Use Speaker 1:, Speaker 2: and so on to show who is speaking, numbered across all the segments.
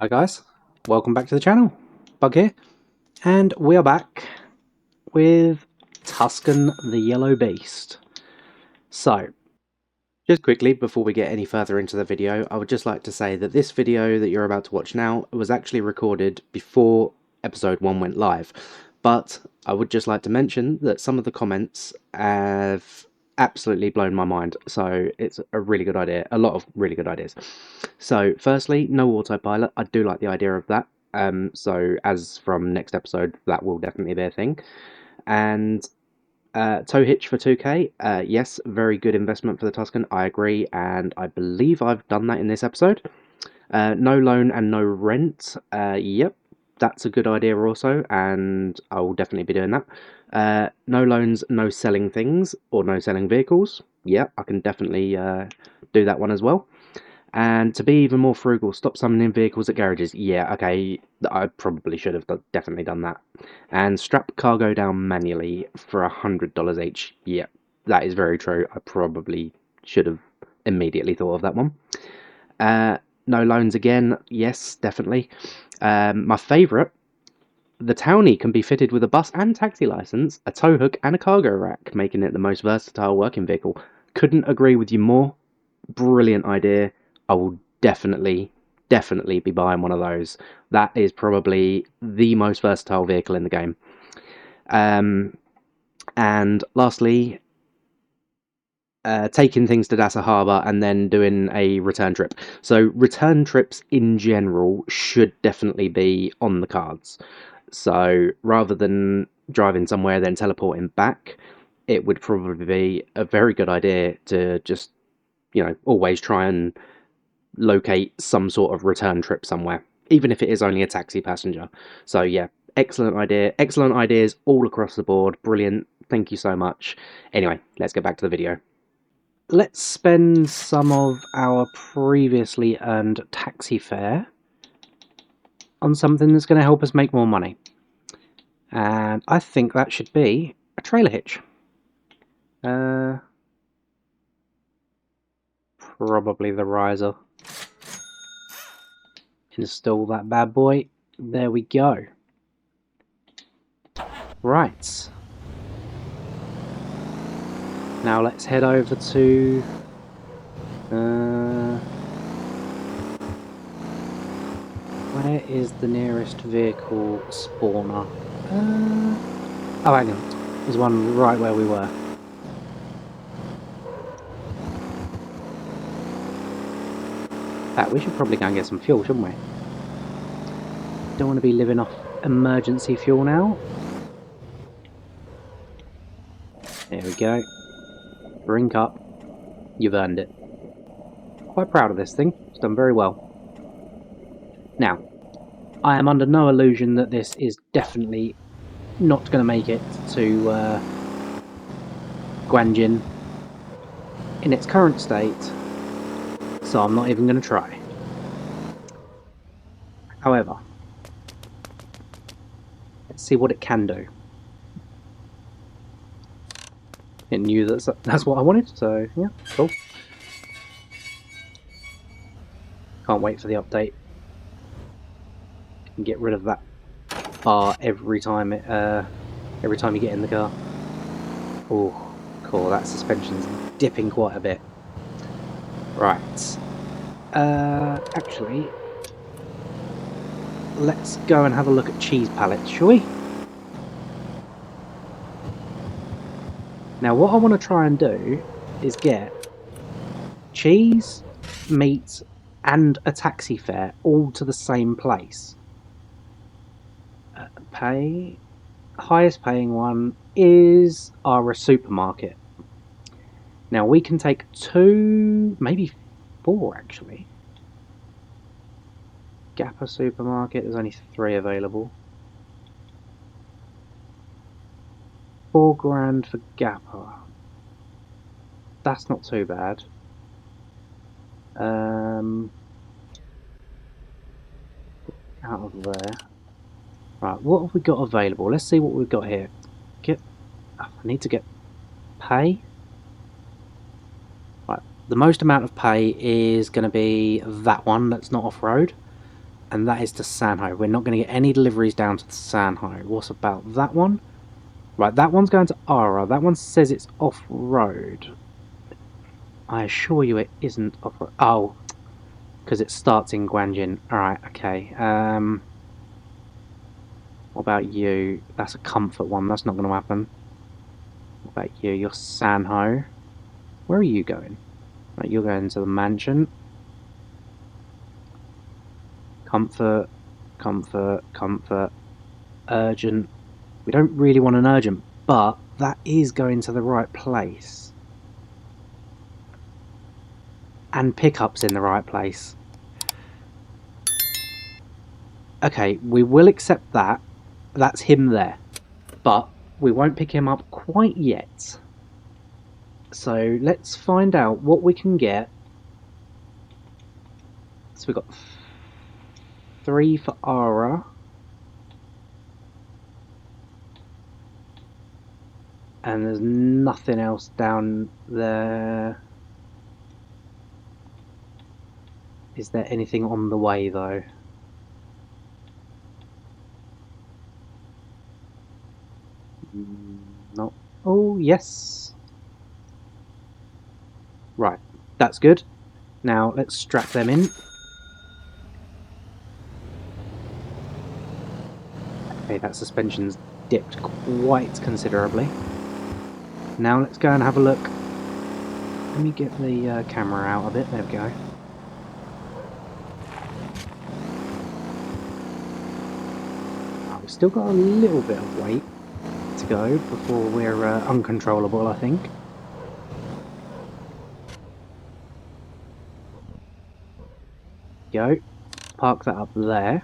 Speaker 1: Hi guys, welcome back to the channel. Bug here, and we are back with Tuscan the Yellow Beast. So, just quickly before we get any further into the video, I would just like to say that this video that you're about to watch now was actually recorded before episode 1 went live. But I would just like to mention that some of the comments have absolutely blown my mind. So it's a really good idea, a lot of really good ideas. So firstly, no autopilot. I do like the idea of that. So as from next episode, that will definitely be a thing. And tow hitch for 2k. Yes, very good investment for the Tuscan. I agree, and I believe I've done that in this episode. No loan and no rent. Yep, that's a good idea also, and I will definitely be doing that. No loans, no selling things, or no selling vehicles. Yeah, I can definitely do that one as well. And to be even more frugal, stop summoning vehicles at garages. Yeah, okay, I probably should have definitely done that. And strap cargo down manually for $100 each. Yeah, that is very true. I probably should have immediately thought of that one. No loans again. Yes, definitely. My favourite, the Townie can be fitted with a bus and taxi license, a tow hook, and a cargo rack, making it the most versatile working vehicle. Couldn't agree with you more. Brilliant idea. I will definitely be buying one of those. That is probably the most versatile vehicle in the game. And lastly, taking things to Dassa Harbour and then doing a return trip. So return trips in general should definitely be on the cards. So rather than driving somewhere then teleporting back, it would probably be a very good idea to just, always try and locate some sort of return trip somewhere, even if it is only a taxi passenger. So yeah, excellent idea, excellent ideas all across the board. Brilliant. Thank you so much. Anyway, let's get back to the video. Let's spend some of our previously earned taxi fare on something that's going to help us make more money. And I think that should be a trailer hitch. Probably the riser. Install that bad boy. There we go. Right. Now let's head over to... where is the nearest vehicle spawner? Oh, hang on. There's one right where we were. We should probably go and get some fuel, shouldn't we? Don't want to be living off emergency fuel now. There we go. Drink up. You've earned it. Quite proud of this thing. It's done very well. Now, I am under no illusion that this is definitely not going to make it to Guanjin in its current state, so I'm not even going to try. However, let's see what it can do. It knew that's what I wanted, so yeah, cool. Can't wait for the update. And get rid of that bar every time you get in the car. Oh, cool. That suspension's dipping quite a bit. Right. Actually, let's go and have a look at cheese pallets, shall we? Now, what I want to try and do is get cheese, meat, and a taxi fare all to the same place. Highest paying one is our supermarket. Now we can take 2, maybe 4 actually. Gappa supermarket, there's only 3 available. 4 grand for Gappa. That's not too bad. Out of there. Right, what have we got available? Let's see what we've got here. I need to get pay. Right, the most amount of pay is going to be that one that's not off-road. and that is to Sanho. We're not going to get any deliveries down to Sanho. What about that one? Right, that one's going to Ara. That one says it's off-road. I assure you it isn't off-road. Oh, because it starts in Guanjin. Alright, okay. What about you? That's a comfort one. That's not going to happen. What about you? You're Sanho. Where are you going? Right, you're going to the mansion. Comfort, comfort, comfort. Urgent. We don't really want an urgent, but that is going to the right place. And pickup's in the right place. Okay, we will accept that. That's him there. But we won't pick him up quite yet. So let's find out what we can get. So we've got 3 for Ara. And there's nothing else down there. Is there anything on the way though? No. Oh, yes. Right, that's good. Now let's strap them in. Okay, that suspension's dipped quite considerably. Now let's go and have a look. Let me get the camera out a bit. There we go. Oh, we've still got a little bit of weight to go before we're uncontrollable, I think. Go. Park that up there.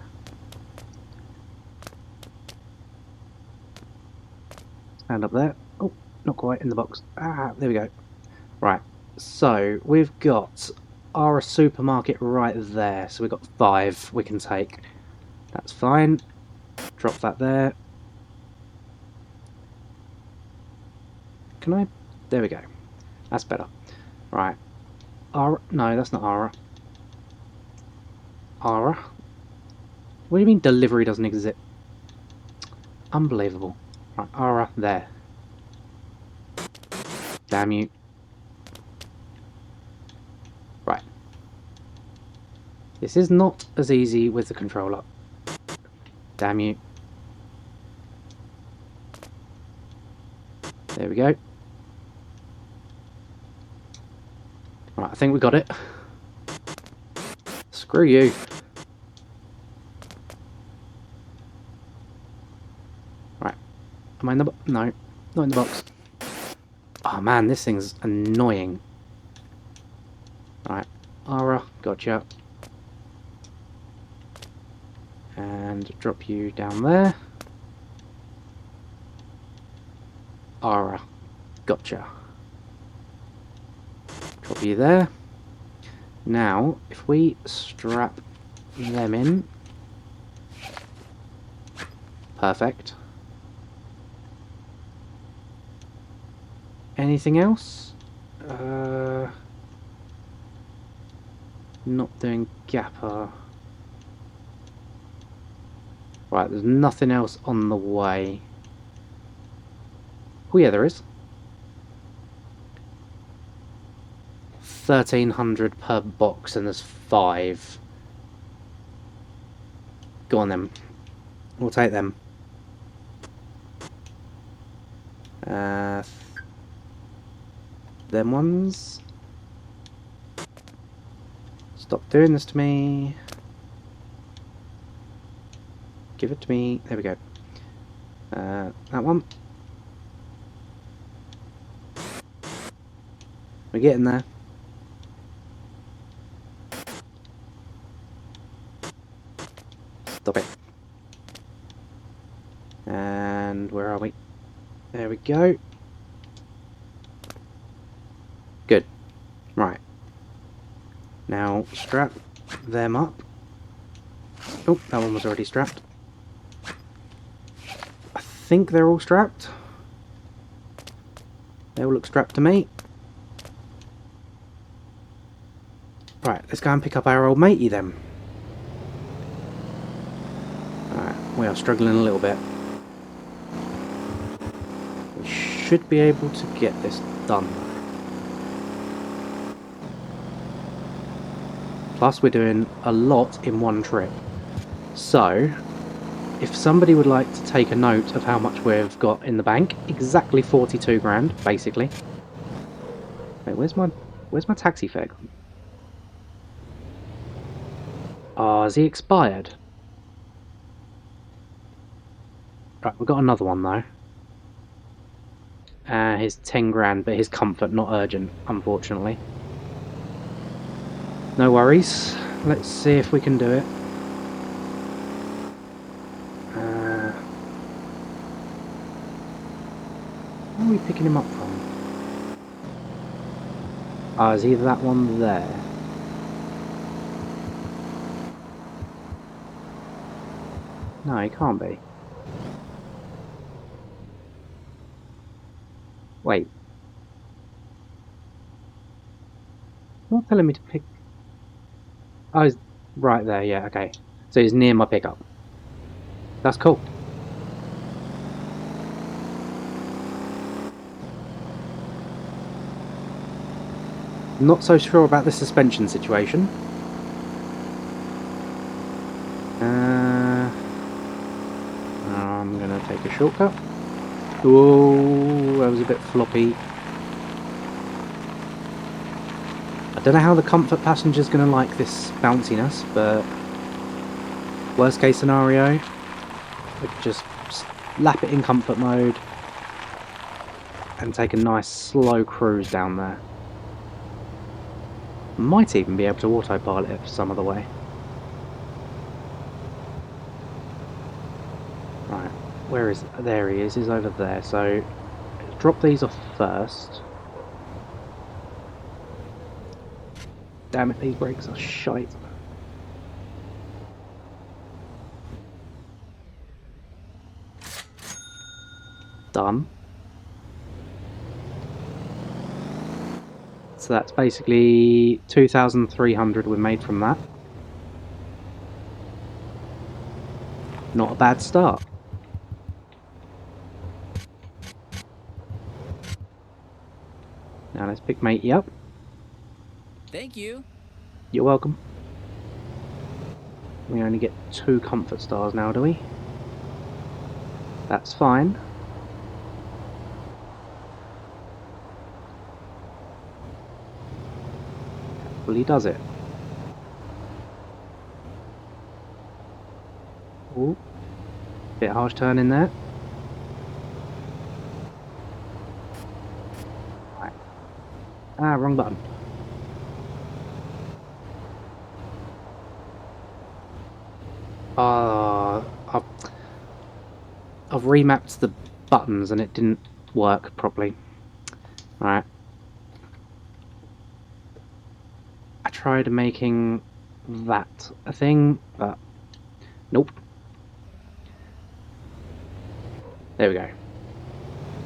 Speaker 1: Stand up there. Oh, not quite in the box. Ah, there we go. Right, so we've got our supermarket right there. So we've got 5 we can take. That's fine. Drop that there. Can I? There we go. That's better. Right. Ara? No, that's not Ara. Ara? What do you mean delivery doesn't exist? Unbelievable. Right, Ara, there. Damn you. Right. This is not as easy with the controller. Damn you. There we go. Right, I think we got it. Screw you. Right. Am I in the box? No, not in the box. Oh man, this thing's annoying. Right. Ara, gotcha. And drop you down there. Ara, gotcha. Drop you there. Now, if we strap them in. Perfect. Anything else? Not doing Gapper. Right, there's nothing else on the way. Oh yeah, there is. 1,300 per box and there's 5. Go on then. We'll take them. Them ones. Stop doing this to me. Give it to me. There we go. That one. We're getting there. Stop it. And where are we? There we go. Good. Right. Now strap them up. Oh, that one was already strapped. I think they're all strapped. They all look strapped to me. Right, let's go and pick up our old matey then. We are struggling a little bit. We should be able to get this done. Plus we're doing a lot in one trip. So, if somebody would like to take a note of how much we've got in the bank, exactly 42 grand, basically. Wait, where's my taxi fare gone? Oh, has he expired? Right, we've got another one though. His 10 grand, but his comfort not urgent, unfortunately. No worries. Let's see if we can do it. Where are we picking him up from? Oh, is either that one there? No, he can't be. Wait. You're not telling me to pick... Oh, he's right there, yeah, okay. So he's near my pickup. That's cool. Not so sure about the suspension situation. I'm gonna take a shortcut. Oh, that was a bit floppy. I don't know how the comfort passenger's gonna like this bounciness, but worst case scenario, we could just lap it in comfort mode and take a nice slow cruise down there. Might even be able to autopilot it some other way. Right, where is... there he is, he's over there, so drop these off first. Damn it, these brakes are shite. Done. So that's basically 2,300 we made from that. Not a bad start. Now let's pick matey up.
Speaker 2: Thank you.
Speaker 1: You're welcome. We only get 2 comfort stars now, do we? That's fine. Well, he does it. Ooh. Bit harsh turn in there. Right. Ah, wrong button. I've remapped the buttons and it didn't work properly. Alright. I tried making that a thing, but nope. There we go.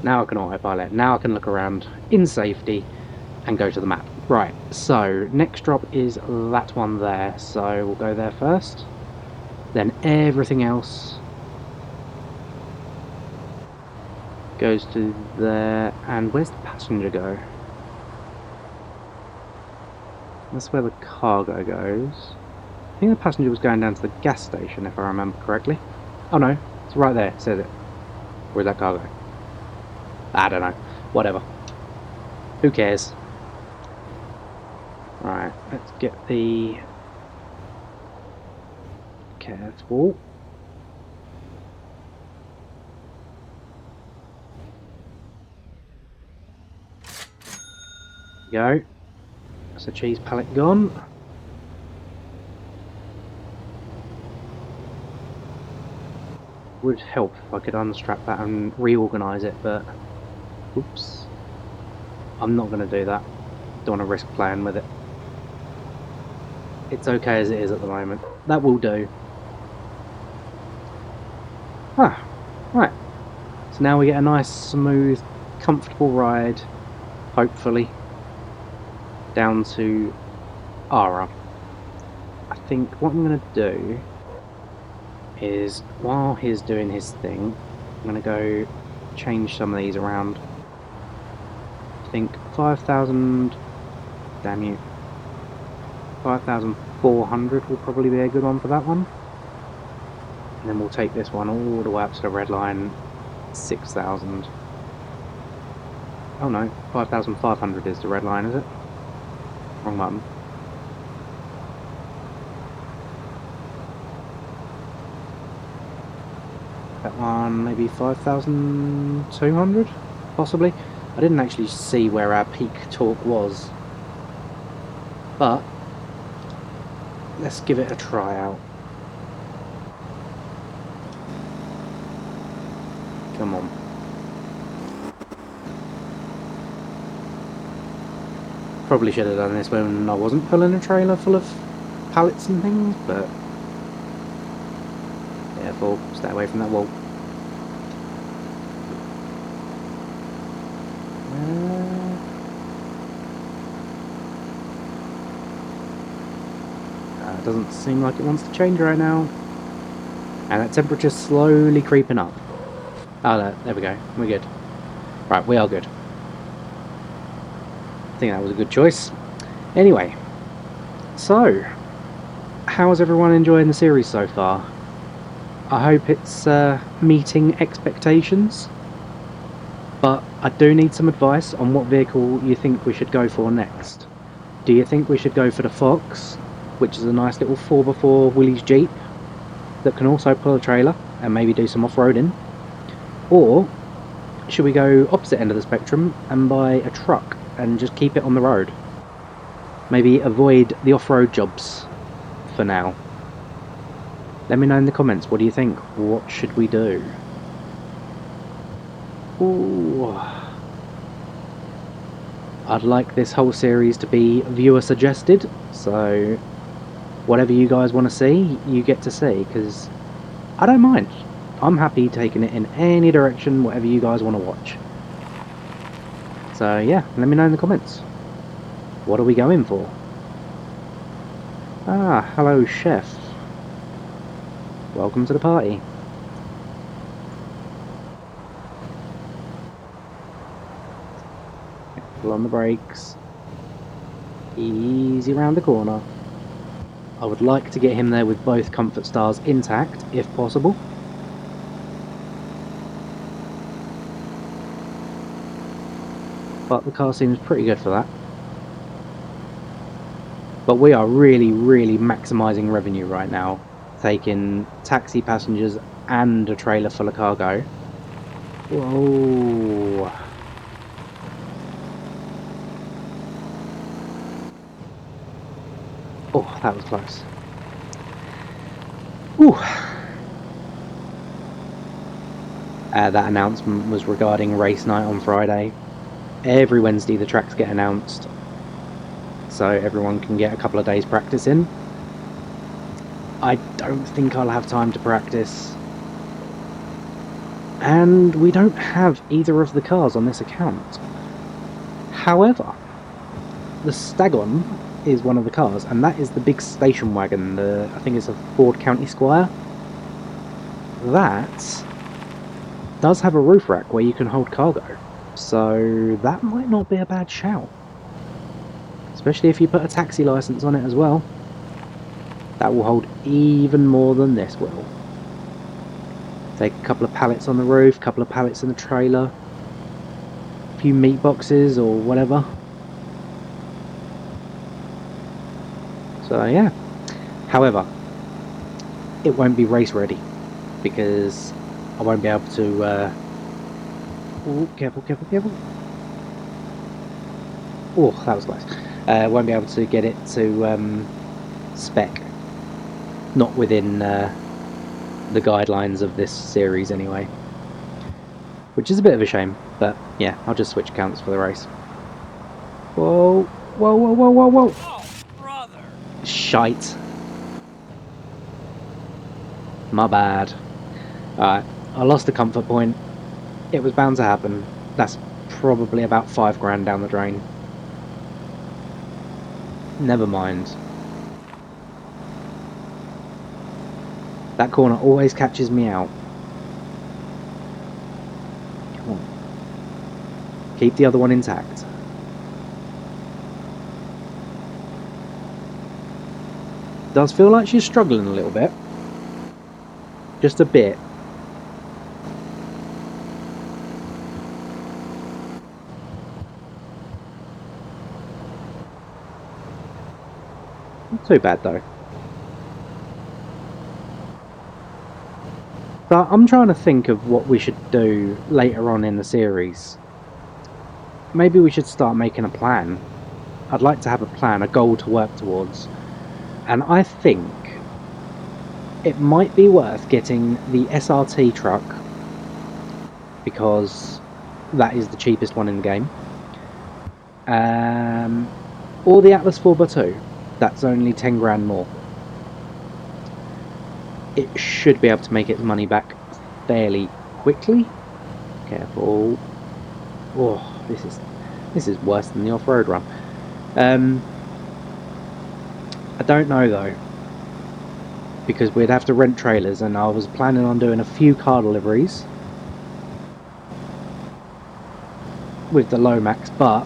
Speaker 1: Now I can autopilot. Now I can look around in safety and go to the map. Right, so next drop is that one there. So we'll go there first. Then everything else goes to there. And where's the passenger go? That's where the cargo goes. I think the passenger was going down to the gas station, if I remember correctly. Oh no, it's right there, it says it. Where's that cargo? I don't know. Whatever. Who cares? Right, let's get the... Careful. Go. That's the cheese pallet gone. Would help if I could unstrap that and reorganise it, but oops, I'm not going to do that. Don't want to risk playing with it. It's okay as it is at the moment. That will do. Ah, right. So now we get a nice, smooth, comfortable ride, hopefully, down to Ara. I think what I'm going to do is, while he's doing his thing, I'm going to go change some of these around. I think 5,000, damn you, 5,400 will probably be a good one for that one. And then we'll take this one all the way up to the red line, 6,000. Oh no, 5,500 is the red line, is it? Wrong button. That one, maybe 5,200, possibly. I didn't actually see where our peak torque was, but let's give it a try out. Come on. Probably should have done this when I wasn't pulling a trailer full of pallets and things, but careful, stay away from that wall. Doesn't seem like it wants to change right now. And that temperature's slowly creeping up. Oh, no, there we go. We're good. Right, we are good. I think that was a good choice. Anyway, so how is everyone enjoying the series so far? I hope it's meeting expectations, but I do need some advice on what vehicle you think we should go for next. Do you think we should go for the Fox, which is a nice little 4x4 Willys Jeep that can also pull a trailer and maybe do some off-roading? Or should we go opposite end of the spectrum and buy a truck and just keep it on the road? Maybe avoid the off-road jobs for now. Let me know in the comments, what do you think? What should we do? Ooh. I'd like this whole series to be viewer suggested, so whatever you guys want to see, you get to see, because I don't mind. I'm happy taking it in any direction, whatever you guys want to watch. So yeah, let me know in the comments. What are we going for? Ah, hello chef. Welcome to the party. Pull on the brakes. Easy round the corner. I would like to get him there with both comfort stars intact, if possible. But the car seems pretty good for that. But we are really, really maximising revenue right now, taking taxi passengers and a trailer full of cargo. Whoa. Oh, that was close. Whew. That announcement was regarding race night on Friday. Every Wednesday the tracks get announced, so everyone can get a couple of days practice in. I don't think I'll have time to practice, and we don't have either of the cars on this account. However, the Stagon is one of the cars, and that is the big station wagon, I think it's a Ford County Squire. That does have a roof rack where you can hold cargo, so that might not be a bad shout. Especially if you put a taxi license on it as well. That will hold even more than this will. Take a couple of pallets on the roof, a couple of pallets in the trailer, a few meat boxes or whatever. So yeah. However, it won't be race ready because I won't be able to oh, careful, careful, careful. Oh, that was close. Won't be able to get it to spec. Not within the guidelines of this series anyway. Which is a bit of a shame, but yeah, I'll just switch accounts for the race. Whoa, whoa, whoa, whoa, whoa, whoa!
Speaker 2: Oh, brother!
Speaker 1: Shite. My bad. Alright, I lost a comfort point. It was bound to happen. That's probably about 5 grand down the drain. Never mind. That corner always catches me out. Come on. Keep the other one intact. Does feel like she's struggling a little bit. Just a bit. Not too bad though. But I'm trying to think of what we should do later on in the series. Maybe we should start making a plan. I'd like to have a plan, a goal to work towards. And I think it might be worth getting the SRT truck, because that is the cheapest one in the game. Or the Atlas 4x2. That's only 10 grand more. It should be able to make its money back fairly quickly. Careful. Oh, this is worse than the off-road run. I don't know though, because we'd have to rent trailers, and I was planning on doing a few car deliveries with the Lomax, but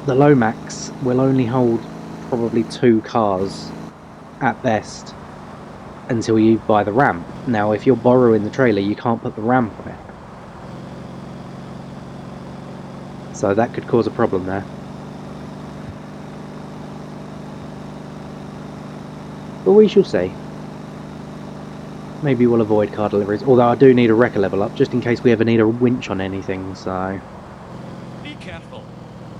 Speaker 1: the Lomax will only hold probably 2 cars at best until you buy the ramp. Now if you're borrowing the trailer, you can't put the ramp on it, so that could cause a problem there. But we shall see. Maybe we'll avoid car deliveries, although I do need a wrecker level up just in case we ever need a winch on anything, so...
Speaker 2: Be careful.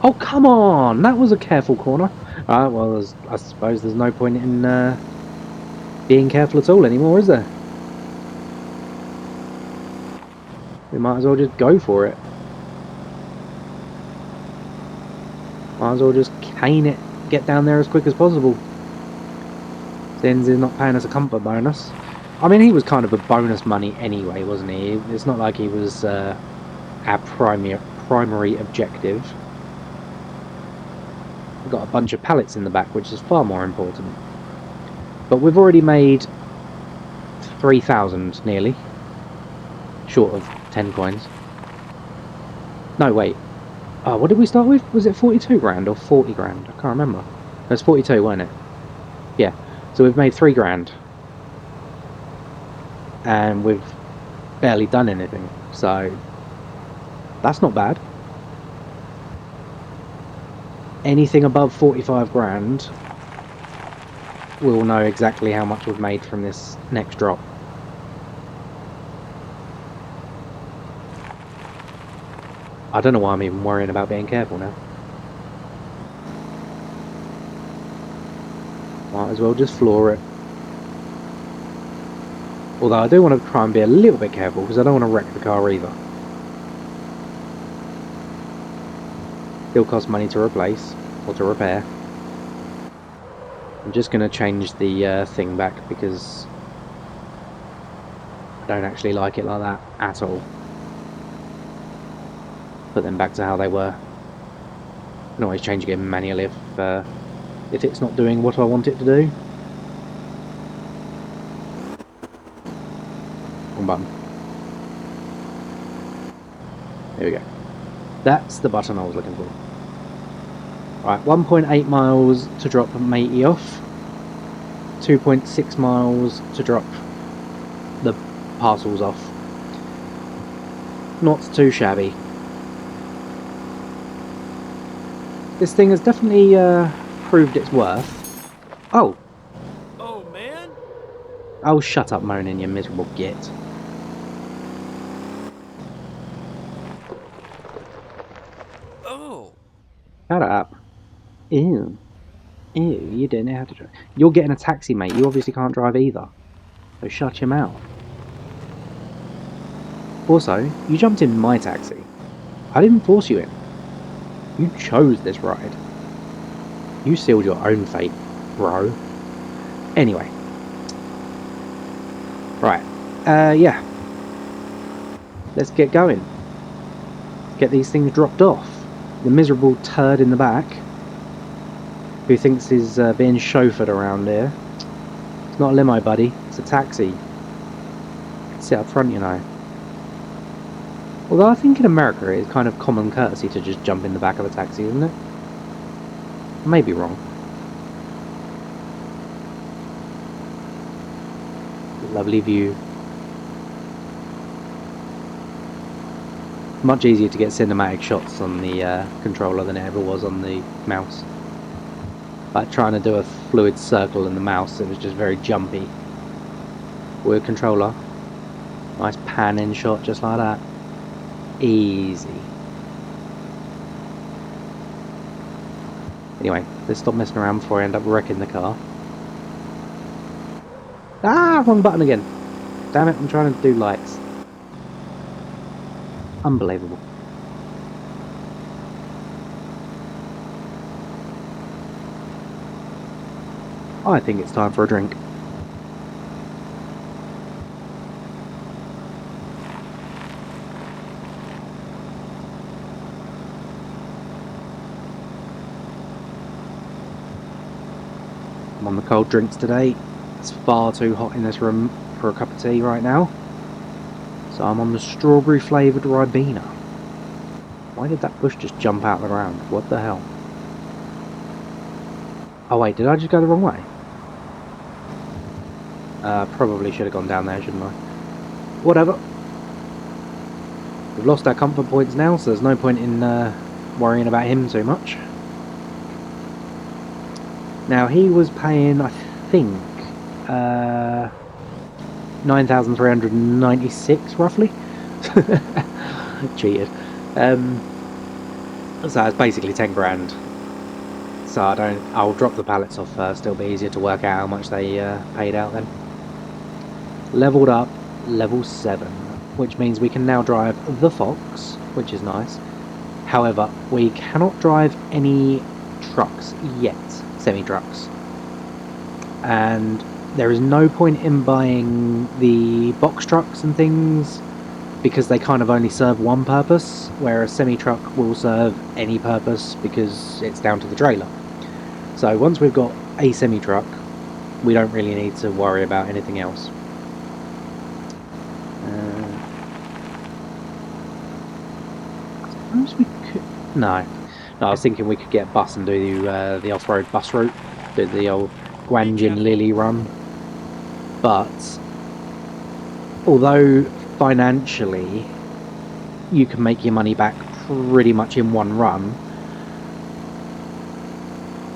Speaker 1: Oh, come on! That was a careful corner. Well, I suppose there's no point in being careful at all anymore, is there? We might as well just go for it. Might as well just cane it, get down there as quick as possible. Since he's not paying us a comfort bonus. I mean, he was kind of a bonus money anyway, wasn't he? It's not like he was our primary objective. We've got a bunch of pallets in the back, which is far more important. But we've already made 3,000 nearly, short of 10 coins. No, wait. Oh, what did we start with? Was it 42 grand or 40 grand? I can't remember. It was 42, wasn't it? Yeah. So we've made 3 grand. And we've barely done anything. So that's not bad. Anything above 45 grand, we'll know exactly how much we've made from this next drop. I don't know why I'm even worrying about being careful now. Might as well just floor it. Although I do want to try and be a little bit careful, because I don't want to wreck the car either. Still costs money to replace, or to repair. I'm just going to change the thing back, because I don't actually like it like that at all. Put them back to how they were. I can always change again manually if it's not doing what I want it to do. Wrong button. There we go. That's the button I was looking for. Right, 1.8 miles to drop matey off. 2.6 miles to drop the parcels off. Not too shabby. This thing has definitely proved its worth. Oh!
Speaker 2: Oh, man?
Speaker 1: Oh, shut up moaning, you miserable git.
Speaker 2: Oh!
Speaker 1: Shut up. Ew. Ew, you don't know how to drive. You're getting a taxi, mate. You obviously can't drive either. So shut your mouth. Also, you jumped in my taxi. I didn't force you in. You chose this ride. You sealed your own fate, bro. Anyway. Right. Yeah. Let's get going. Get these things dropped off. The miserable turd in the back, who thinks he's being chauffeured around here. It's not a limo, buddy. It's a taxi. Sit up front, you know. Although I think in America it's kind of common courtesy to just jump in the back of a taxi, isn't it? I may be wrong. Lovely view. Much easier to get cinematic shots on the controller than it ever was on the mouse. Like trying to do a fluid circle in the mouse, it was just very jumpy. With controller, nice pan in shot just like that. Easy. Anyway, let's stop messing around before I end up wrecking the car. Ah, wrong button again. Damn it, I'm trying to do lights. Unbelievable. I think it's time for a drink. I'm on the cold drinks today. It's far too hot in this room for a cup of tea right now. So I'm on the strawberry flavoured Ribena. Why did that bush just jump out of the ground? What the hell? Oh wait, did I just go the wrong way? Probably should have gone down there, shouldn't I? Whatever. We've lost our comfort points now, so there's no point in worrying about him too much. Now he was paying, I think, 9,396 roughly. Cheated. So it's basically 10 grand. So I'll drop the pallets off first. It'll be easier to work out how much they paid out then. Leveled up, level 7, which means we can now drive the Fox, which is nice. However, we cannot drive any trucks yet, semi-trucks. And there is no point in buying the box trucks and things because they kind of only serve one purpose, whereas semi-truck will serve any purpose because it's down to the trailer. So once we've got a semi-truck, we don't really need to worry about anything else. Suppose we could... No, I was thinking we could get a bus and do the off-road bus route, do the old Guanjin Lily run. But although financially you can make your money back pretty much in one run,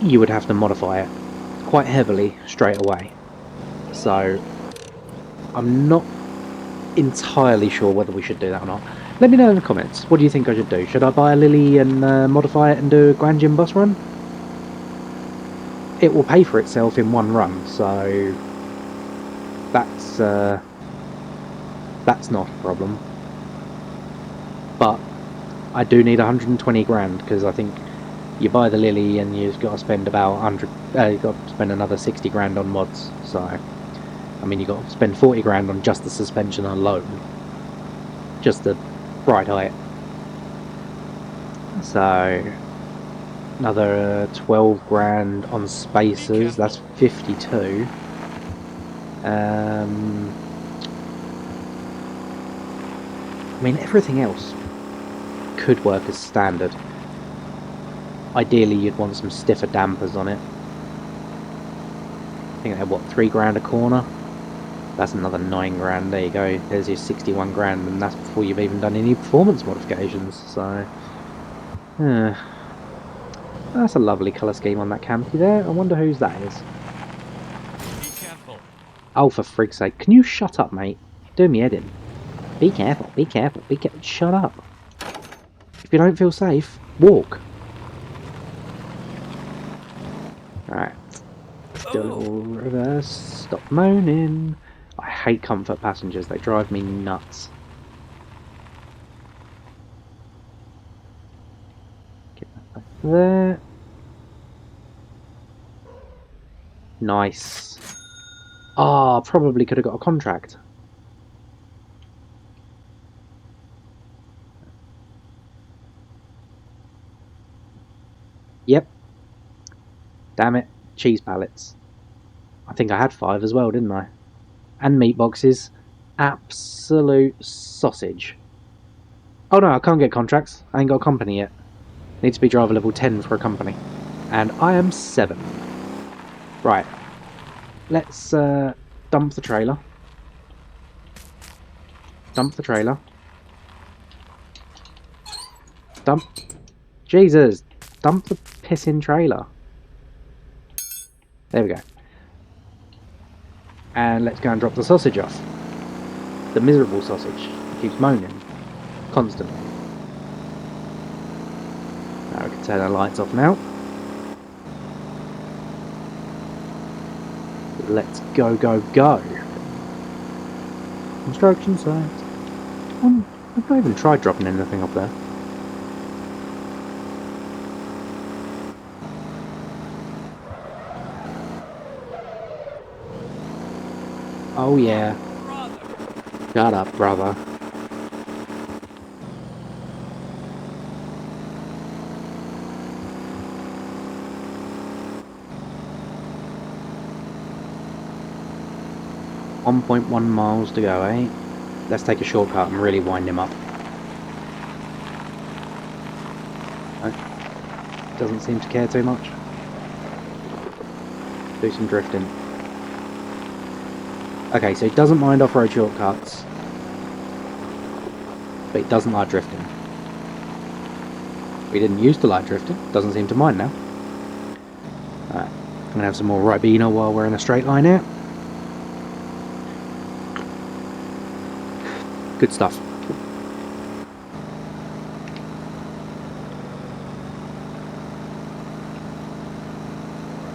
Speaker 1: you would have to modify it quite heavily straight away. So I'm not entirely sure whether we should do that or not. Let me know in the comments. What do you think I should do? Should I buy a Lily and modify it and do a Guanjin bus run? It will pay for itself in one run, so that's not a problem. But I do need 120 grand because I think you buy the Lily and you've got to spend about 100. You've got to spend another 60 grand on mods. So I mean, you've got to spend 40 grand on just the suspension alone, just the ride height. So another 12 grand on spacers. That's 52. I mean, everything else could work as standard. Ideally, you'd want some stiffer dampers on it. I think they're, what, 3 grand a corner? That's another 9 grand. There you go. There's your 61 grand, and that's before you've even done any performance modifications. So, that's a lovely colour scheme on that Campy there. I wonder whose that is.
Speaker 2: Be careful.
Speaker 1: Oh, for frig's sake. Can you shut up, mate? Do me head in. Be careful, be careful, be careful. Shut up. If you don't feel safe, walk. Alright. Let's do a little reverse. Stop moaning. I hate comfort passengers. They drive me nuts. Get that back there. Nice. Ah, probably could have got a contract. Yep. Damn it. Cheese pallets. I think I had 5 as well, didn't I? and meat boxes. Absolute sausage. Oh no, I can't get contracts. I ain't got a company yet. Need to be driver level 10 for a company. And I am 7. Right. Let's dump the trailer. Dump the trailer. Dump. Jesus! Dump the pissing trailer. There we go. And let's go and drop the sausage off. The miserable sausage. It keeps moaning. Constantly. Now we can turn our lights off now. Let's go, go, go. Construction site. I've not even tried dropping anything up there. Oh yeah.
Speaker 2: Brother.
Speaker 1: Shut up, brother. .1 miles to go, eh? Let's take a shortcut and really wind him up. No, doesn't seem to care too much. Do some drifting. Okay, so he doesn't mind off-road shortcuts, but he doesn't like drifting. He didn't used to like drifting, doesn't seem to mind now. Alright, I'm gonna have some more Ribena while we're in a straight line here. Good stuff.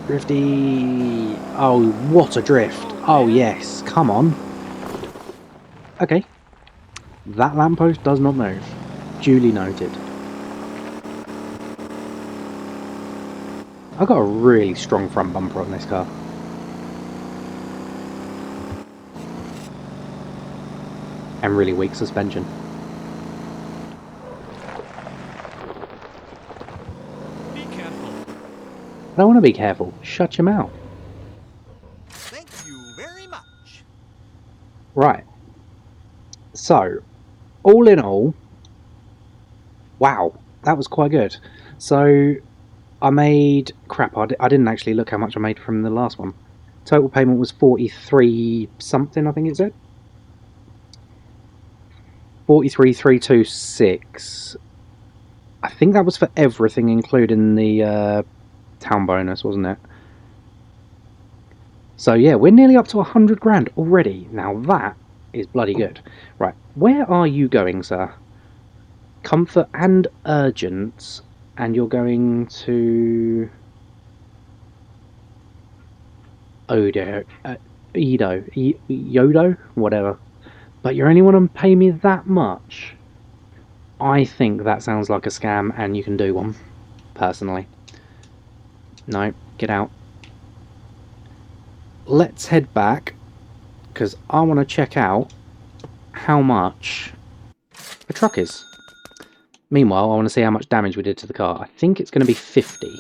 Speaker 1: Drifty. Oh, what a drift. Oh, yes. Come on. Okay. That lamppost does not move. Duly noted. I've got a really strong front bumper on this car. And really weak suspension.
Speaker 2: Be careful.
Speaker 1: I don't want to be careful. Shut your mouth.
Speaker 3: Thank you very much.
Speaker 1: Right. So, all in all, wow, that was quite good. So, I made... Crap, I didn't actually look how much I made from the last one. Total payment was 43 something, I think it said. 43,326. I think that was for everything, including the town bonus, wasn't it? So yeah, we're nearly up to 100 grand already. Now that is bloody good. Right, where are you going, sir? Comfort and urgent, and you're going to Yodo, whatever. But you only want to pay me that much? I think that sounds like a scam, and you can do one, personally. No, get out. Let's head back, because I want to check out how much the truck is. Meanwhile, I want to see how much damage we did to the car. I think it's going to be 50.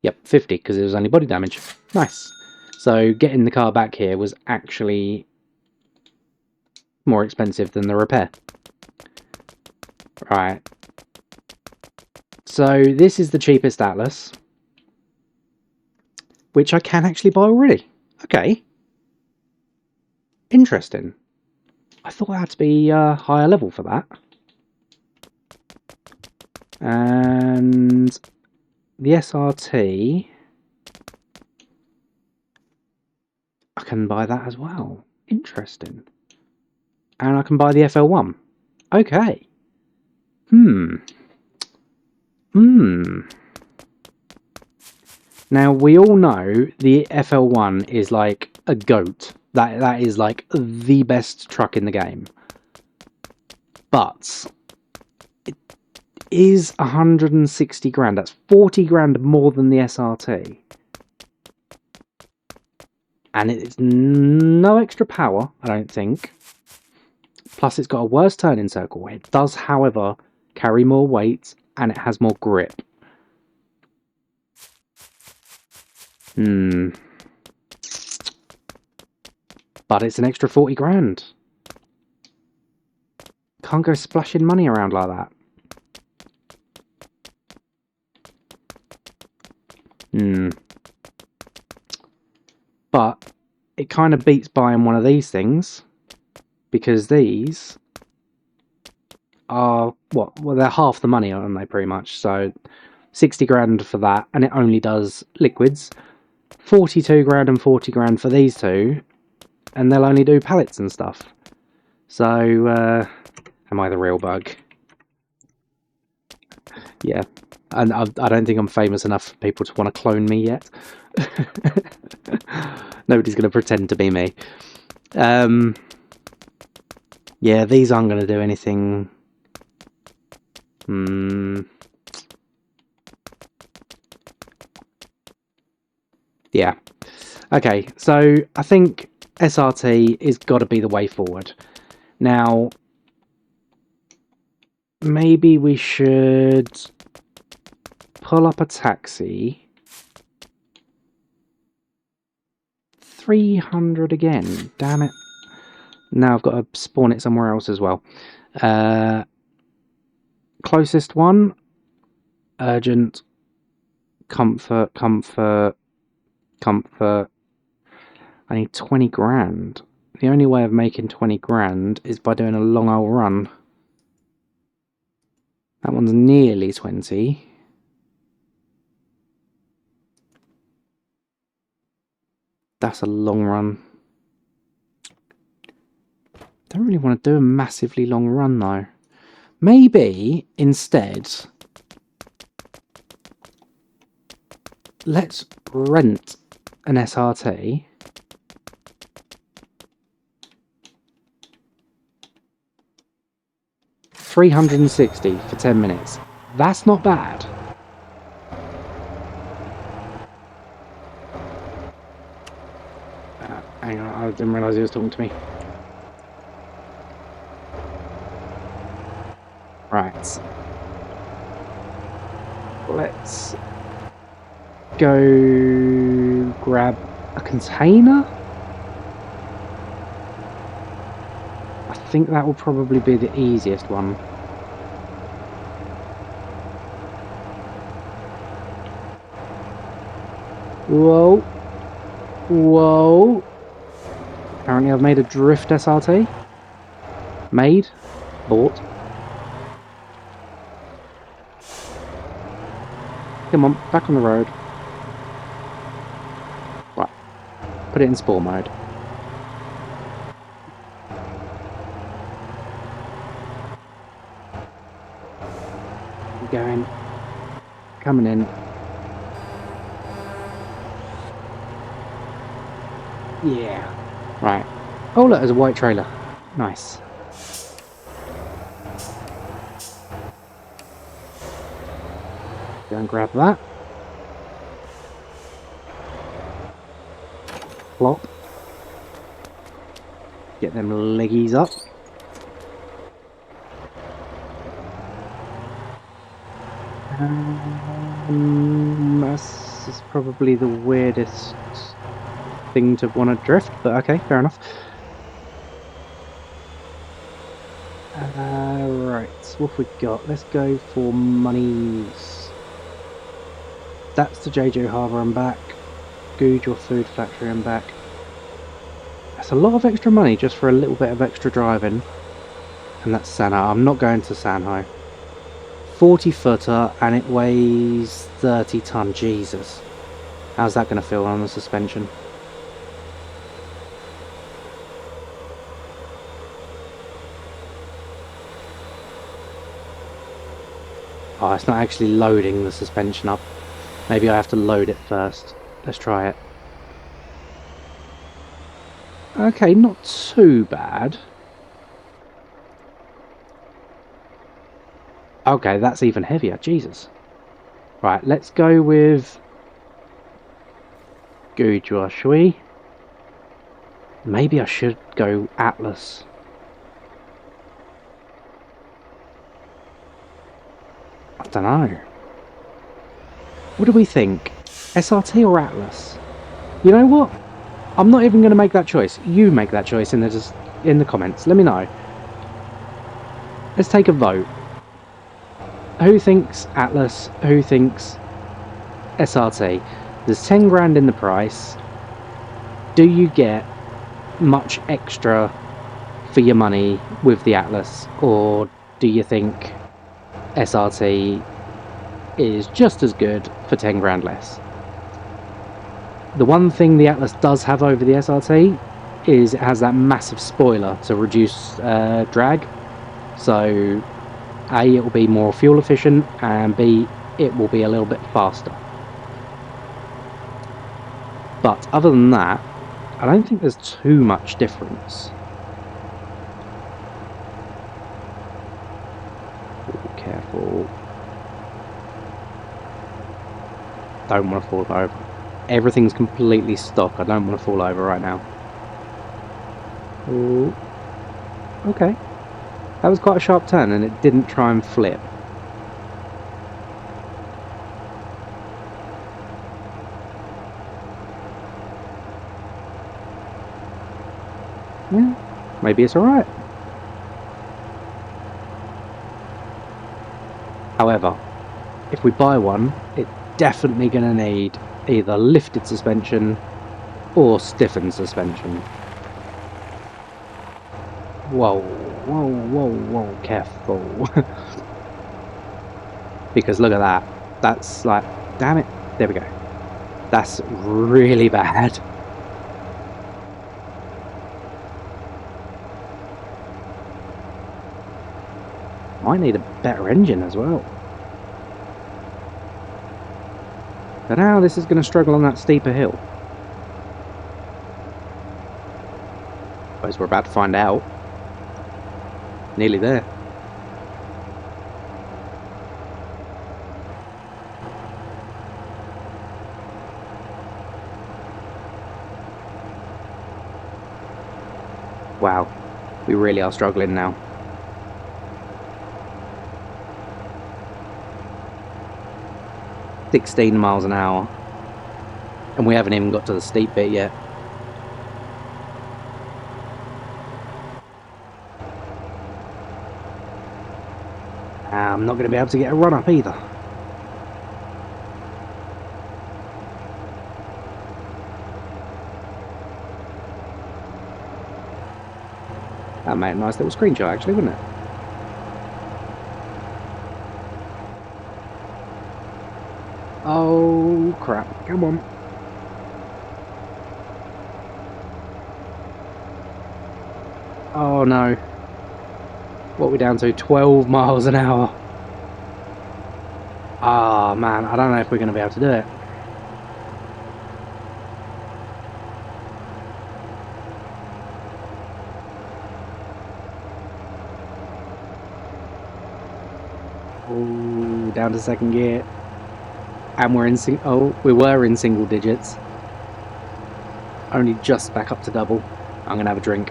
Speaker 1: Yep, 50, because it was only body damage. Nice. So getting the car back here was actually more expensive than the repair. Right. So this is the cheapest Atlas, which I can actually buy already. Okay. Interesting. I thought I had to be higher level for that. And the SRT, I can buy that as well. Interesting. And I can buy the FL1. Okay. Now, we all know the FL1 is like a goat. That is like the best truck in the game. But it is 160 grand. That's 40 grand more than the SRT. And it's no extra power, I don't think. Plus, it's got a worse turning circle. It does, however, carry more weight, and it has more grip. But it's an extra 40 grand. Can't go splashing money around like that. But it kind of beats buying one of these things, because these are, what? Well, they're half the money, aren't they, pretty much? So 60 grand for that, and it only does liquids. 42 grand and 40 grand for these two, and they'll only do pallets and stuff. So, am I the real bug? Yeah. And I don't think I'm famous enough for people to want to clone me yet. Nobody's going to pretend to be me. Yeah, these aren't going to do anything. Yeah. Okay, so I think SRT is got to be the way forward. Now, maybe we should pull up a taxi. 300 again. Damn it. Now I've got to spawn it somewhere else as well. Closest one. Urgent. Comfort. Comfort. Comfort. I need 20 grand. The only way of making 20 grand is by doing a long old run. That one's nearly 20. That's a long run. Don't really want to do a massively long run though. Maybe instead, let's rent an SRT. $360 for 10 minutes. That's not bad. Hang on, I didn't realise he was talking to me. Right. Let's go grab a container. I think that will probably be the easiest one. Whoa. Whoa. Apparently I've made a drift SRT. Made. Bought. Come on, back on the road. Right. Put it in sport mode. Going. Coming in. Yeah. Right. Oh look, there's a white trailer. Nice. Go and grab that. Plop. Get them leggies up. This is probably the weirdest thing to want to drift, but okay, fair enough. Right, what have we got? Let's go for monies. That's the JJ Harbour and back. Goodyour Food Factory and back. That's a lot of extra money just for a little bit of extra driving. And that's Sanho. I'm not going to Sanho. 40 footer and it weighs 30 ton. Jesus. How's that going to feel on the suspension? Oh, it's not actually loading the suspension up. Maybe I have to load it first. Let's try it. Okay, not too bad. Okay, that's even heavier. Jesus. Right, let's go with Gujwa, shall we? Maybe I should go Atlas. I don't know. What do we think? SRT or Atlas? You know what? I'm not even going to make that choice. You make that choice in the comments. Let me know. Let's take a vote. Who thinks Atlas? Who thinks SRT? There's 10 grand in the price. Do you get much extra for your money with the Atlas, or do you think SRT is just as good for 10 grand less? The one thing the Atlas does have over the SRT is it has that massive spoiler to reduce drag. So A, it will be more fuel efficient, and B, it will be a little bit faster. But other than that, I don't think there's too much difference. Ooh, careful. Don't want to fall over. Everything's completely stock. I don't want to fall over right now. Ooh. Okay. That was quite a sharp turn, and it didn't try and flip. Yeah, maybe it's alright. However, if we buy one, it's definitely going to need either lifted suspension or stiffened suspension. Whoa, whoa, whoa, whoa, careful. Because look at that. That's like, damn it. There we go. That's really bad. Might need a better engine as well. But now this is going to struggle on that steeper hill. Suppose we're about to find out. Nearly there. Wow, we really are struggling now. $16 miles an hour, and we haven't even got to the steep bit yet. I'm not going to be able to get a run up either. That made a nice little screenshot actually, wouldn't it? Oh crap, come on. Oh no. What are we down to? 12 miles an hour. Ah, man, I don't know if we're going to be able to do it. Oh, down to second gear. And we're in we were in single digits. Only just back up to double. I'm going to have a drink.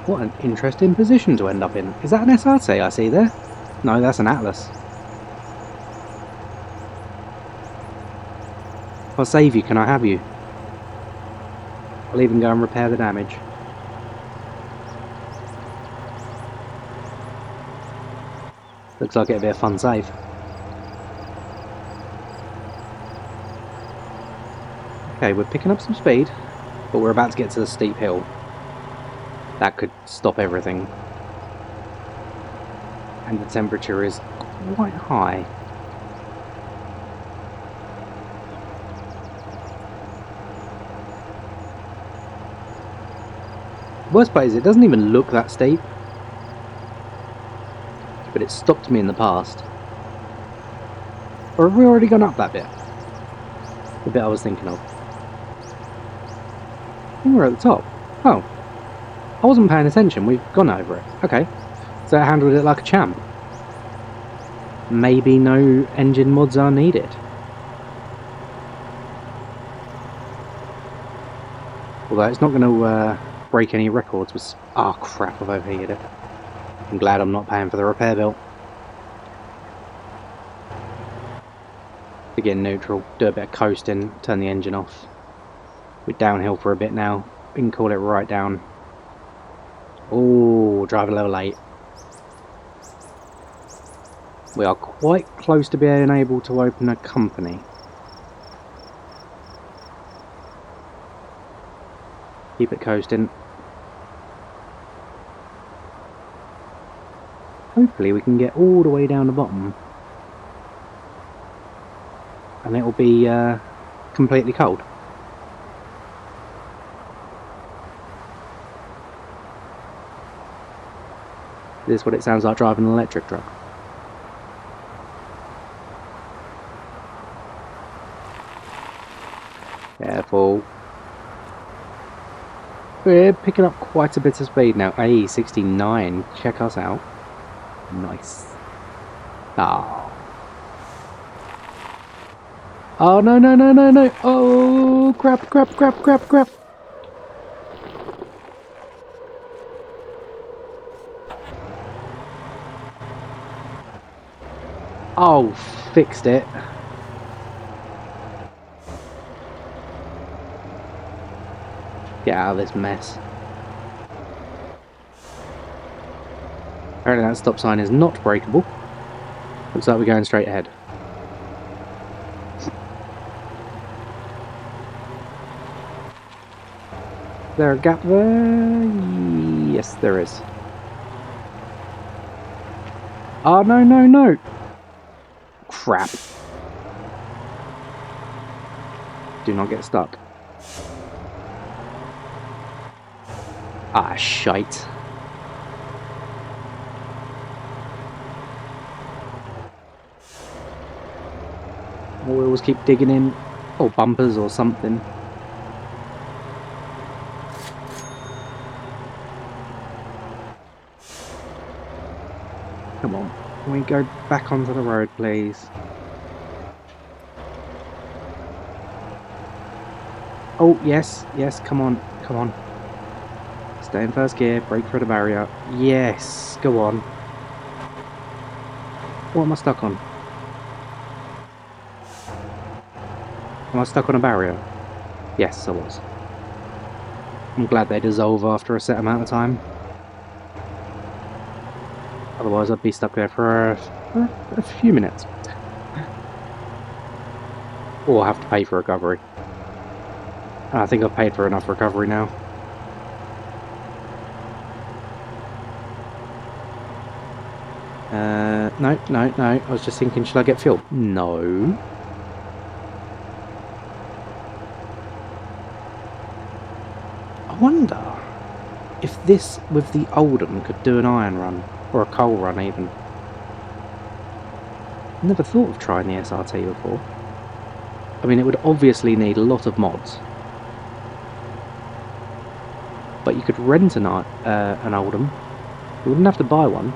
Speaker 1: What an interesting position to end up in. Is that an SRT I see there? No, that's an Atlas. If I save you, can I have you? I'll even go and repair the damage. Looks like it'll be a fun save. Okay, we're picking up some speed, but we're about to get to the steep hill. That could stop everything. And the temperature is quite high. The worst part is it doesn't even look that steep. But it stopped me in the past. Or have we already gone up that bit? The bit I was thinking of. I think we're at the top. Oh. I wasn't paying attention, we've gone over it. Okay. So it handled it like a champ. Maybe no engine mods are needed. Although it's not going to break any records. Oh crap, I've overheated it. I'm glad I'm not paying for the repair bill. get in neutral, do a bit of coasting, turn the engine off. We're downhill for a bit now. We can call it right down. Oh, driver level 8. We are quite close to being able to open a company. Keep it coasting. Hopefully we can get all the way down the bottom. And it will be completely cold. This is what it sounds like driving an electric truck. Careful. We're picking up quite a bit of speed now. Hey, 69. Check us out. Nice. Oh. Oh, no, no, no, no, no. Oh, crap, crap, crap, crap, crap. Oh, fixed it. Get out of this mess. Apparently that stop sign is not breakable. Looks like we're going straight ahead. Is there a gap there? Yes, there is. Oh, no, no, no! Crap. Do not get stuck. Ah, shite. Or we'll always keep digging in. Or bumpers or something. Come on. Can we go back onto the road, please? Oh, yes, yes, come on, come on. Stay in first gear, brake through the barrier. Yes, go on. What am I stuck on? Am I stuck on a barrier? Yes, I was. I'm glad they dissolve after a set amount of time. Otherwise I'd be stuck there for a few minutes. Or have to pay for recovery. And I think I've paid for enough recovery now. No, no, no. I was just thinking, should I get fuel? No. I wonder if this with the Oldham could do an iron run, or a coal run even. Never thought of trying the SRT before. I mean, it would obviously need a lot of mods. But you could rent an Oldham. You wouldn't have to buy one.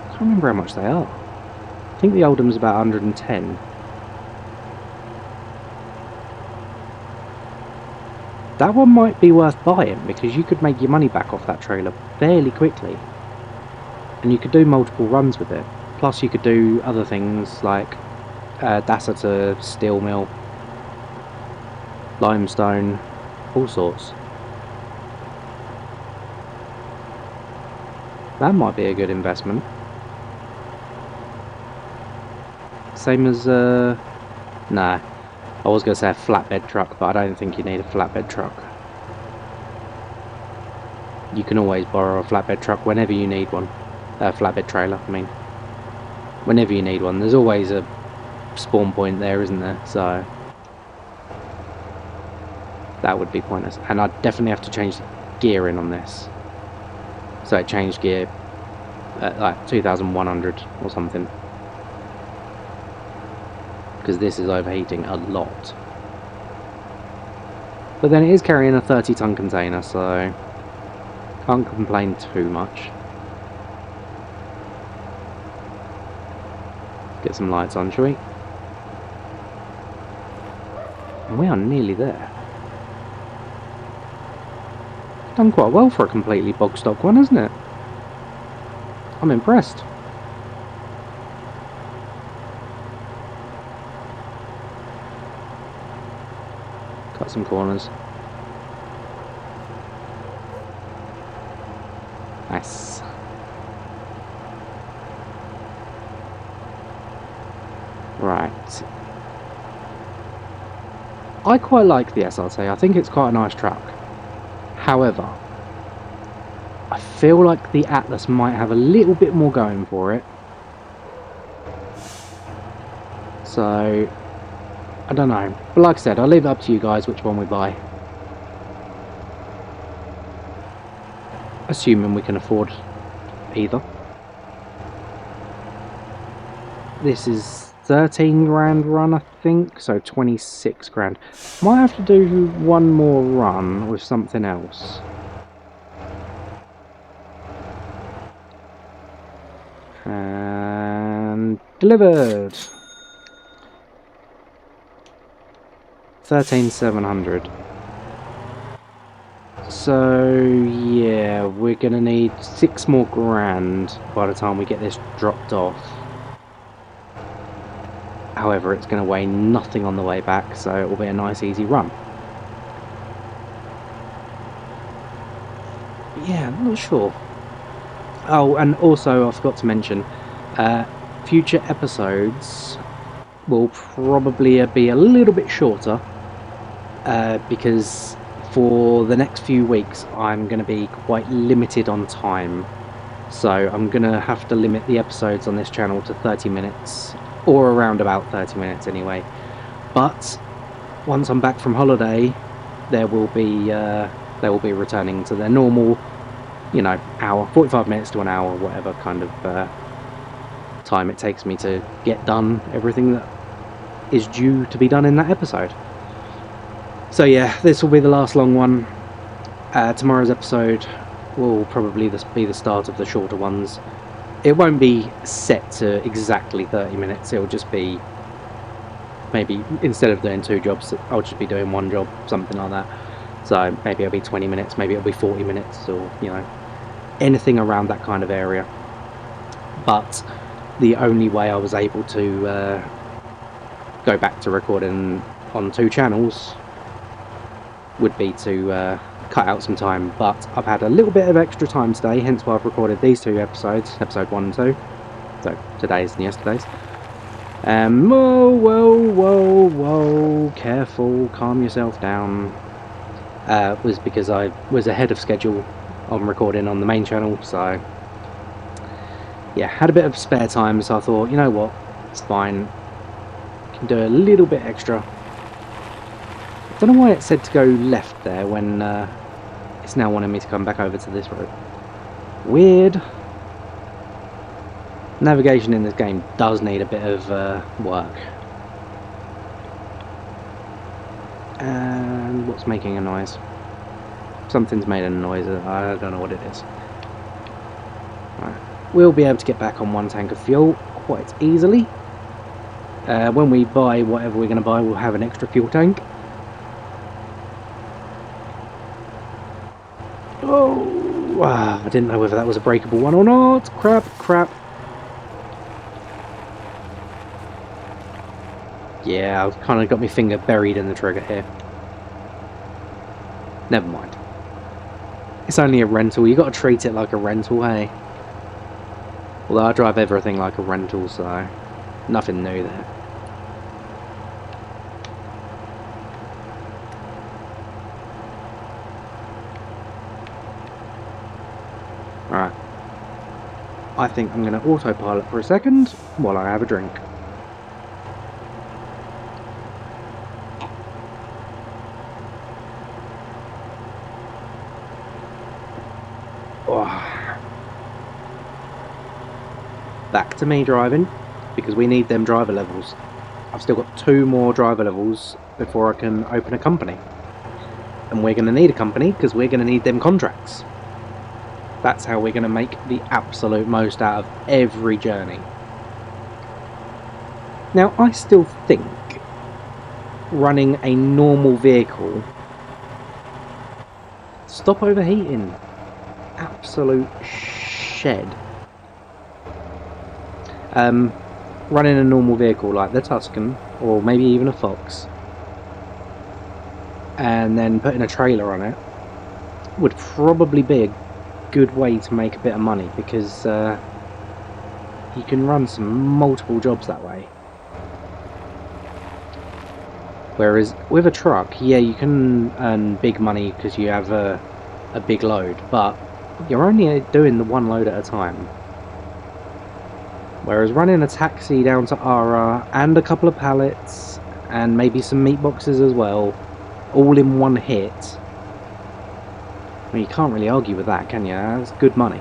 Speaker 1: I can't remember how much they are. I think the Oldham's about 110. That one might be worth buying because you could make your money back off that trailer fairly quickly. And you could do multiple runs with it. Plus you could do other things like Dasa to steel mill, limestone, all sorts. That might be a good investment. Same as, nah, I was going to say a flatbed truck, but I don't think you need a flatbed truck. You can always borrow a flatbed truck whenever you need one. A flatbed trailer, I mean. Whenever you need one, there's always a spawn point there, isn't there? So that would be pointless. And I'd definitely have to change the gearing on this. So it changed gear at like 2100 or something. Because this is overheating a lot. But then it is carrying a 30-ton container, so can't complain too much. Get some lights on, shall we? And we are nearly there. Done quite well for a completely bog stock one, hasn't it? I'm impressed. cut some corners. Nice. Right. I quite like the SRT. I think it's quite a nice truck. However, I feel like the Atlas might have a little bit more going for it. So, I don't know. But like I said, I'll leave it up to you guys which one we buy. Assuming we can afford either. This is 13 grand run, I think, so 26 grand. Might have to do one more run with something else. And delivered. 13,700. So yeah, we're gonna need 6 more grand by the time we get this dropped off. However, it's going to weigh nothing on the way back, so it will be a nice easy run. But yeah, I'm not sure. Oh, and also I forgot to mention, future episodes will probably be a little bit shorter, because for the next few weeks I'm going to be quite limited on time. So I'm going to have to limit the episodes on this channel to 30 minutes, or around about 30 minutes anyway. But once I'm back from holiday, they will be returning to their normal, you know, hour, 45 minutes to an hour, whatever kind of time it takes me to get done everything that is due to be done in that episode. So yeah, this will be the last long one. Tomorrow's episode will probably be the start of the shorter ones. It won't be set to exactly 30 minutes, it'll just be, maybe instead of doing 2 jobs, I'll just be doing 1 job, something like that. So maybe it'll be 20 minutes, maybe it'll be 40 minutes, or, you know, anything around that kind of area. But the only way I was able to go back to recording on 2 channels would be to cut out some time, but I've had a little bit of extra time today, hence why I've recorded these 2 episodes, episode 1 and 2, so today's and yesterday's. Whoa, careful, calm yourself down. Was because I was ahead of schedule on recording on the main channel, so yeah, had a bit of spare time, so I thought, you know what, it's fine, can do a little bit extra. I don't know why it said to go left there when it's now wanting me to come back over to this road. Weird. Navigation in this game does need a bit of work. And what's making a noise? Something's made a noise, I don't know what it is. Right. We'll be able to get back on 1 tank of fuel quite easily. When we buy whatever we're going to buy, we'll have an extra fuel tank. Oh, I didn't know whether that was a breakable one or not. Crap. Yeah, I've kind of got my finger buried in the trigger here. Never mind. It's only a rental, you got to treat it like a rental, hey? Although I drive everything like a rental, so nothing new there. Alright. I think I'm going to autopilot for a second while I have a drink. Back to me driving, because we need them driver levels. I've still got 2 more driver levels before I can open a company. And we're going to need a company because we're going to need them contracts. That's how we're going to make the absolute most out of every journey. Now, I still think running a normal vehicle, stop overheating, absolute shed. Running a normal vehicle like the Tuscan, or maybe even a Fox, and then putting a trailer on it would probably be a good way to make a bit of money, because you can run some multiple jobs that way. Whereas with a truck, yeah, you can earn big money because you have a big load, but you're only doing the one load at a time. Whereas running a taxi down to Ara and a couple of pallets and maybe some meat boxes as well, all in one hit, I mean, you can't really argue with that, can you? That's good money.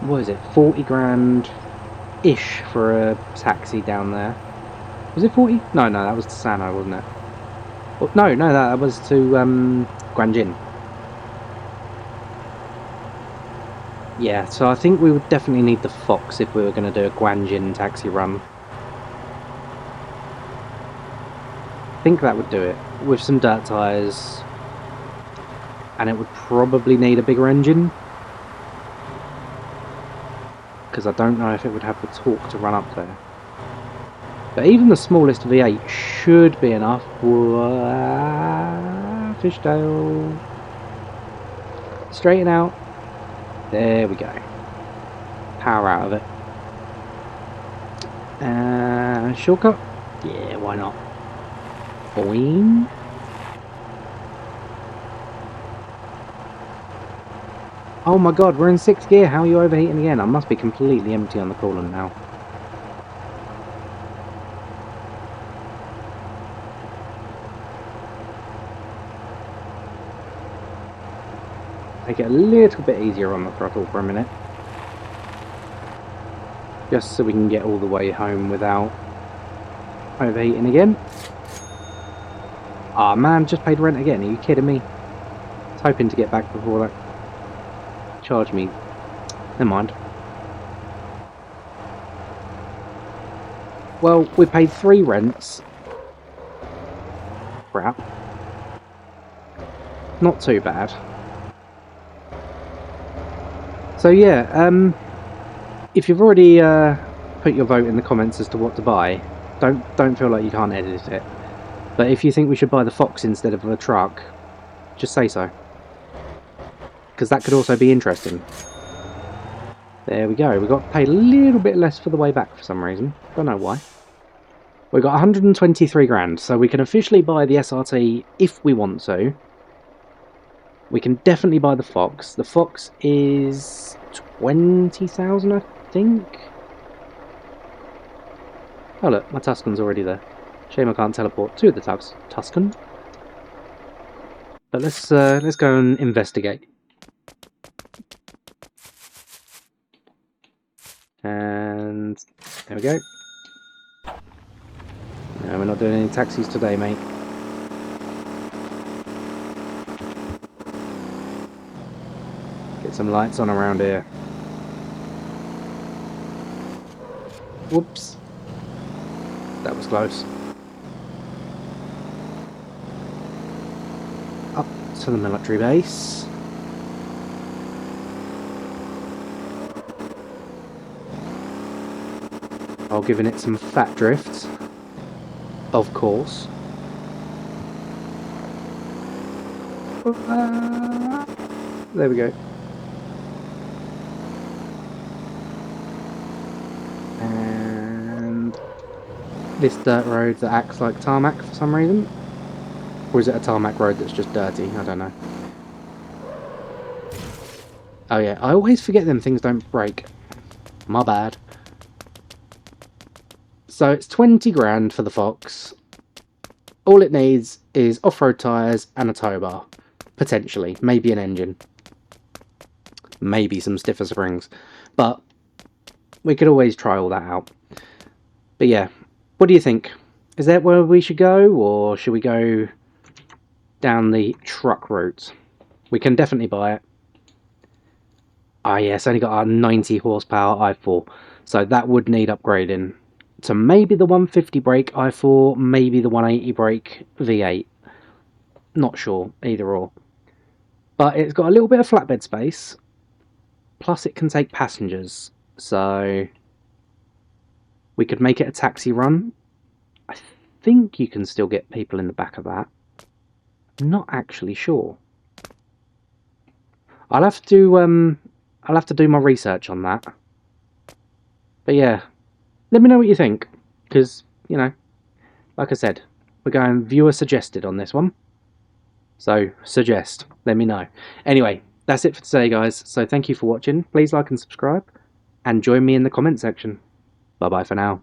Speaker 1: What is it, 40 grand-ish for a taxi down there? Was it 40? No, that was to Sano, wasn't it? Oh, no, that was to Guanjin. Yeah, so I think we would definitely need the Fox if we were going to do a Guanjin taxi run. I think that would do it, with some dirt tyres, and it would probably need a bigger engine, because I don't know if it would have the torque to run up there. But even the smallest V8 should be enough. Fishtail. Straighten out. There we go. Power out of it. Shortcut? Yeah, why not? Boing. Oh my god, we're in 6th gear. How are you overheating again? I must be completely empty on the coolant now. Take it a little bit easier on the throttle for a minute. Just so we can get all the way home without overheating again. Ah man, just paid rent again. Are you kidding me? I was hoping to get back before that charged me. Never mind. Well, we paid 3 rents. Crap. Not too bad. So yeah, if you've already put your vote in the comments as to what to buy, don't feel like you can't edit it. But if you think we should buy the Fox instead of a truck, just say so, because that could also be interesting. There we go. We got paid a little bit less for the way back for some reason. Don't know why. We got 123 grand, so we can officially buy the SRT if we want to. We can definitely buy the Fox. The Fox is 20,000, I think. Oh look, my Tuscan's already there. Shame I can't teleport to the Tuscan. But let's go and investigate. And there we go. No, we're not doing any taxis today, mate. Get some lights on around here. Whoops. That was close. Up to the military base. While giving it some fat drifts. Of course. There we go. And this dirt road that acts like tarmac for some reason. Or is it a tarmac road that's just dirty? I don't know. Oh yeah, I always forget them things don't break. My bad. So it's 20 grand for the Fox. All it needs is off-road tyres and a tow bar. Potentially. Maybe an engine. Maybe some stiffer springs. But we could always try all that out. But yeah, what do you think? Is that where we should go, or should we go down the truck route? We can definitely buy it. Ah yes, only got a 90 horsepower i4, so that would need upgrading to maybe the 150 brake i4, maybe the 180 brake V8. Not sure, either or. But it's got a little bit of flatbed space, plus it can take passengers, so we could make it a taxi run. I think you can still get people in the back of that. I'm not actually sure. I'll have to do my research on that. But yeah, let me know what you think, because, you know, like I said, we're going viewer suggested on this one. So, suggest, let me know. Anyway, that's it for today, guys. So thank you for watching. Please like and subscribe, and join me in the comment section. Bye bye for now.